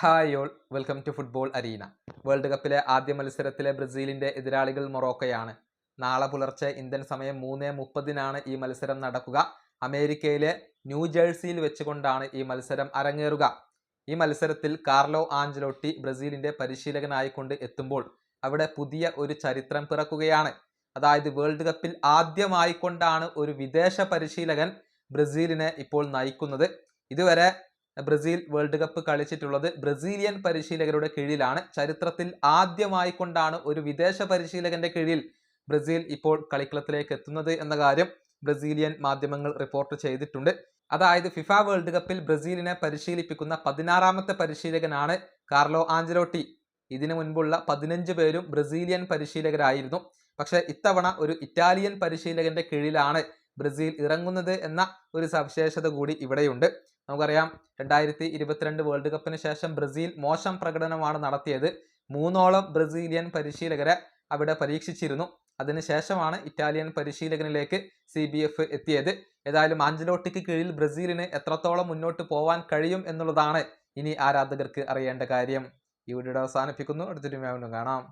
Hi all, welcome to football arena. World കപ്പിലെ ആദ്യ മത്സരത്തിലെ ബ്രസീലിന്റെ എതിരാളികൾ മൊറോക്കോയാണ്. നാളെ പുലർച്ചെ ഇന്ത്യൻ സമയം 3:30 ഈ മത്സരം നടക്കുക. അമേരിക്കയിലെ ന്യൂജേഴ്സിയിൽ വെച്ചുകൊണ്ടാണ് ഈ മത്സരം അരങ്ങേറുക. ഈ മത്സരത്തിൽ കാർലോ ആഞ്ചലോട്ടി ബ്രസീലിന്റെ പരിശീലകനായിക്കൊണ്ട് എത്തുമ്പോൾ അവിടെ പുതിയ ഒരു ചരിത്രം പിറക്കുകയാണ്. അതായത് വേൾഡ് കപ്പിൽ ആദ്യമായിക്കൊണ്ടാണ് ഒരു വിദേശ പരിശീലകൻ ബ്രസീലിനെ ഇപ്പോൾ നയിക്കുന്നത്. ഇതുവരെ ബ്രസീൽ വേൾഡ് കപ്പ് കളിച്ചിട്ടുള്ളത് ബ്രസീലിയൻ പരിശീലകരുടെ കീഴിലാണ്. ചരിത്രത്തിൽ ആദ്യമായിക്കൊണ്ടാണ് ഒരു വിദേശ പരിശീലകന്റെ കീഴിൽ ബ്രസീൽ ഇപ്പോൾ കളിക്കളത്തിലേക്ക് എത്തുന്നത് എന്ന കാര്യം ബ്രസീലിയൻ മാധ്യമങ്ങൾ റിപ്പോർട്ട് ചെയ്തിട്ടുണ്ട്. അതായത് ഫിഫ വേൾഡ് കപ്പിൽ ബ്രസീലിനെ പരിശീലിപ്പിക്കുന്ന 16ാമത്തെ പരിശീലകനാണ് കാർലോ ആഞ്ചലോട്ടി. ഇതിനു മുൻപുള്ള 15 പേരും ബ്രസീലിയൻ പരിശീലകരായിരുന്നു. പക്ഷെ ഇത്തവണ ഒരു ഇറ്റാലിയൻ പരിശീലകന്റെ കീഴിലാണ് ബ്രസീൽ ഇറങ്ങുന്നത് എന്ന ഒരു സവിശേഷത കൂടി ഇവിടെയുണ്ട്. നമുക്കറിയാം, 2022 വേൾഡ് കപ്പിന് ശേഷം ബ്രസീൽ മോശം പ്രകടനമാണ് നടത്തിയത്. 3 ബ്രസീലിയൻ പരിശീലകരെ അവിടെ പരീക്ഷിച്ചിരുന്നു. അതിനുശേഷമാണ് ഇറ്റാലിയൻ പരിശീലകനിലേക്ക് CBF എത്തിയത്. ഏതായാലും ആഞ്ചലോട്ടിക്ക് കീഴിൽ ബ്രസീലിന് എത്രത്തോളം മുന്നോട്ട് പോവാൻ കഴിയും എന്നുള്ളതാണ് ഇനി ആരാധകർക്ക് അറിയേണ്ട കാര്യം. ഈ വീഡിയോ അവസാനിപ്പിക്കുന്നു. അടുത്തൊരു വീണ്ടും കാണാം.